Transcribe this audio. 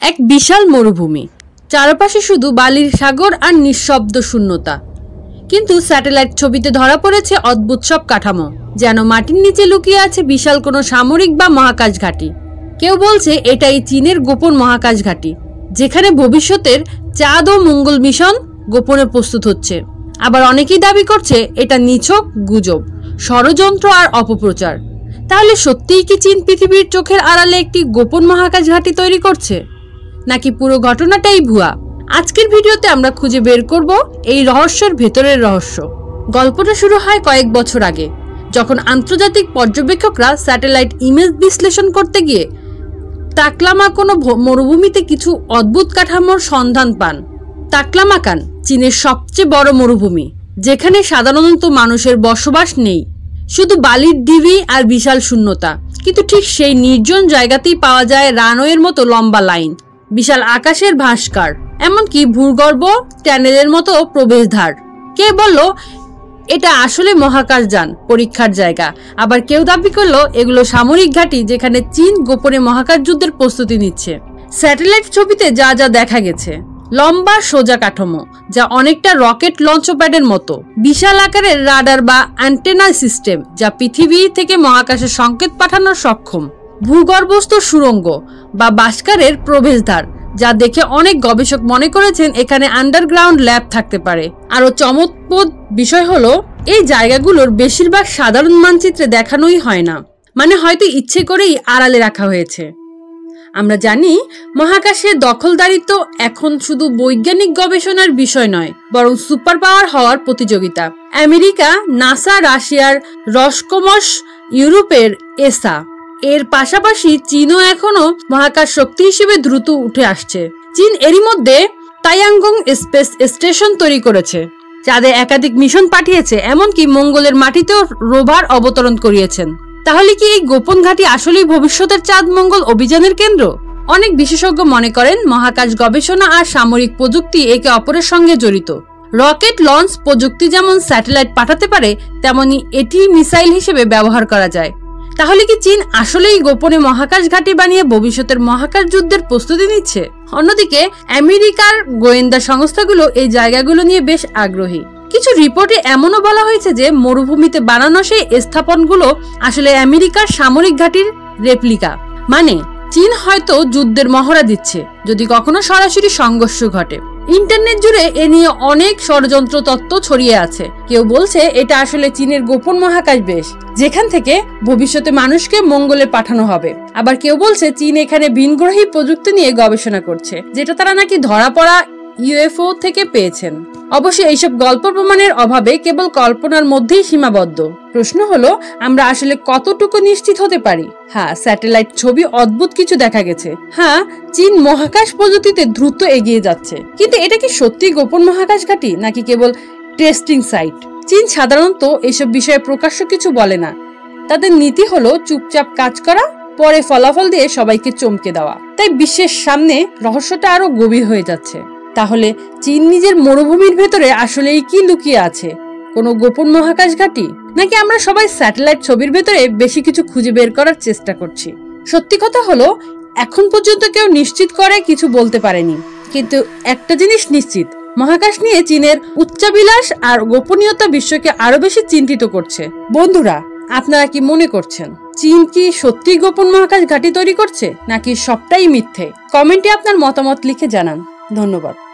এক বিশাল মরুভূমি, চারপাশে শুধু বালির সাগর আর নিঃশব্দ শূন্যতা। কিন্তু স্যাটেলাইট ছবিতে ধরা পড়েছে অদ্ভুত সব কাঠামো, যেন মাটির নিচে লুকিয়ে আছে বিশাল কোনো সামরিক বা মহাকাশ ঘাঁটি। কেউ বলছে এটাই চীনের গোপন মহাকাশ ঘাঁটি, যেখানে ভবিষ্যতের চাঁদ ও মঙ্গল মিশন গোপনে প্রস্তুত হচ্ছে। আবার অনেকেই দাবি করছে এটা নিছক গুজব, ষড়যন্ত্র আর অপপ্রচার। তাহলে সত্যিই কি চীন পৃথিবীর চোখের আড়ালে একটি গোপন মহাকাশ ঘাঁটি তৈরি করছে, নাকি পুরো ঘটনাটাই ভুয়া? আজকের ভিডিওতে আমরা খুঁজে বের করব এই রহস্যের ভেতরের রহস্য। গল্পটা শুরু হয় কয়েক বছর আগে, যখন আন্তর্জাতিক পর্যবেক্ষকরা স্যাটেলাইট ইমেজ বিশ্লেষণ করতে গিয়ে তাকলামাকান মরুভূমিতে কিছু অদ্ভুত কাঠামোর সন্ধান পান। তাকলামাকান চীনের সবচেয়ে বড় মরুভূমি, যেখানে সাধারণত মানুষের বসবাস নেই, শুধু বালির ঢিবি আর বিশাল শূন্যতা। কিন্তু ঠিক সেই নির্জন জায়গাতেই পাওয়া যায় রানওয়ের মতো লম্বা লাইন, বিশাল আকাশের ভাস্কর, এমনকি ভূগর্ভ ট্যানেলের মতো প্রবেশদ্বার। কে বলল এটা আসলে মহাকাশযান পরীক্ষার জায়গা, আবার কেউ দাবি করলো এগুলো সামরিক ঘাঁটি, যেখানে চীন গোপনে মহাকাশ যুদ্ধের প্রস্তুতি নিচ্ছে। স্যাটেলাইট ছবিতে যা যা দেখা গেছে, লম্বা সোজা কাঠামো যা অনেকটা রকেট লঞ্চপ্যাডের মতো, বিশাল আকারের রাডার বা অ্যান্টেনা সিস্টেম যা পৃথিবী থেকে মহাকাশে সংকেত পাঠানোর সক্ষম, ভূগর্ভস্থ সুড়ঙ্গ বা ভাস্করের প্রবেশদ্বার যা দেখে অনেক গবেষক মনে করেছেন এখানে আন্ডারগ্রাউন্ড ল্যাব থাকতে পারে। আরো চমকপ্রদ বিষয় হলো এই জায়গাগুলোর বেশিরভাগ সাধারণ মানচিত্রে দেখানোই হয় না, মানে হয়তো ইচ্ছে করেই আড়ালে রাখা হয়েছে। আমরা জানি মহাকাশের দখলদারিত্ব এখন শুধু বৈজ্ঞানিক গবেষণার বিষয় নয়, বরং সুপার পাওয়ার হওয়ার প্রতিযোগিতা। আমেরিকা, নাসা, রাশিয়ার রসকসমস, ইউরোপের এসা, এর পাশাপাশি চীনও এখনো মহাকাশ শক্তি হিসেবে দ্রুত উঠে আসছে। চীন এরই মধ্যে তাইয়াংগং স্পেস স্টেশন তৈরি করেছে, চাঁদে একাধিক মিশন পাঠিয়েছে, এমনকি মঙ্গলের মাটিতেও রোভার অবতরণ করিয়েছেন। তাহলে কি এই গোপন ঘাঁটি আসলেই ভবিষ্যতের চাঁদ মঙ্গল অভিযানের কেন্দ্র? অনেক বিশেষজ্ঞ মনে করেন মহাকাশ গবেষণা আর সামরিক প্রযুক্তি একে অপরের সঙ্গে জড়িত। রকেট লঞ্চ প্রযুক্তি যেমন স্যাটেলাইট পাঠাতে পারে, তেমনি এটি মিসাইল হিসেবে ব্যবহার করা যায়। তাহলে কি চীন আসলেই গোপনে মহাকাশ ঘাঁটি বানিয়ে ভবিষ্যতের মহাকাশ যুদ্ধের প্রস্তুতি নিচ্ছে? অন্যদিকে আমেরিকার গোয়েন্দা সংস্থাগুলো এই জায়গাগুলো নিয়ে বেশ আগ্রহী। কিছু রিপোর্টে এমনও বলা হয়েছে যে মরুভূমিতে বানানো সেই স্থাপনগুলো আসলে আমেরিকার সামরিক ঘাঁটির রেপ্লিকা। মানে চীন হয়তো যুদ্ধের মহড়া দিচ্ছে যদি কখনো সরাসরি সংঘর্ষ ঘটে। ইন্টারনেট জুড়ে এ নিয়ে অনেক ষড়যন্ত্র তত্ত্ব ছড়িয়ে আছে। কেউ বলছে এটা আসলে চীনের গোপন মহাকাশ বেস, যেখান থেকে ভবিষ্যতে মানুষকে মঙ্গলে পাঠানো হবে। আবার কেউ বলছে চীন এখানে ভিনগ্রহী প্রযুক্তি নিয়ে গবেষণা করছে, যেটা তারা নাকি ধরা পড়া ইউএফও থেকে পেয়েছেন। অবশ্য এইসব গল্প প্রমাণের অভাবে কেবল কল্পনার মধ্যেই সীমাবদ্ধ। প্রশ্ন হলো আমরা আসলে কতটুকু নিশ্চিত হতে পারি? হ্যাঁ, স্যাটেলাইট ছবি অদ্ভুত কিছু দেখা গেছে। হ্যাঁ, চীন মহাকাশ প্রযুক্তিতে দ্রুত এগিয়ে যাচ্ছে, কিন্তু এটা কি সত্যি গোপন মহাকাশ ঘাঁটি নাকি কেবল টেস্টিং সাইট? চীন সাধারণত এসব বিষয়ে প্রকাশ্য কিছু বলে না। তাদের নীতি হলো চুপচাপ কাজ করা, পরে ফলাফল দিয়ে সবাইকে চমকে দেওয়া। তাই বিশ্বের সামনে রহস্যটা আরো গভীর হয়ে যাচ্ছে। তাহলে চীন নিজের মরুভূমির ভেতরে আসলেই কি লুকিয়ে আছে? কোনো গোপন মহাকাশ ঘাঁটি, নাকি আমরা সবাই স্যাটেলাইট ছবির ভেতরে বেশি কিছু খুঁজে বের করার চেষ্টা করছি? সত্যি কথা হলো এখন পর্যন্ত কেউ নিশ্চিত করে কিছু বলতে পারেনি। কিন্তু একটা জিনিস নিশ্চিত, মহাকাশ নিয়ে চীনের উচ্চাভিলাষ আর গোপনীয়তা বিশ্বকে আরো বেশি চিন্তিত করছে। বন্ধুরা, আপনারা কি মনে করছেন চীন কি সত্যি গোপন মহাকাশ ঘাঁটি তৈরি করছে, নাকি সবটাই মিথ্যে? কমেন্টে আপনার মতামত লিখে জানান। ধন্যবাদ।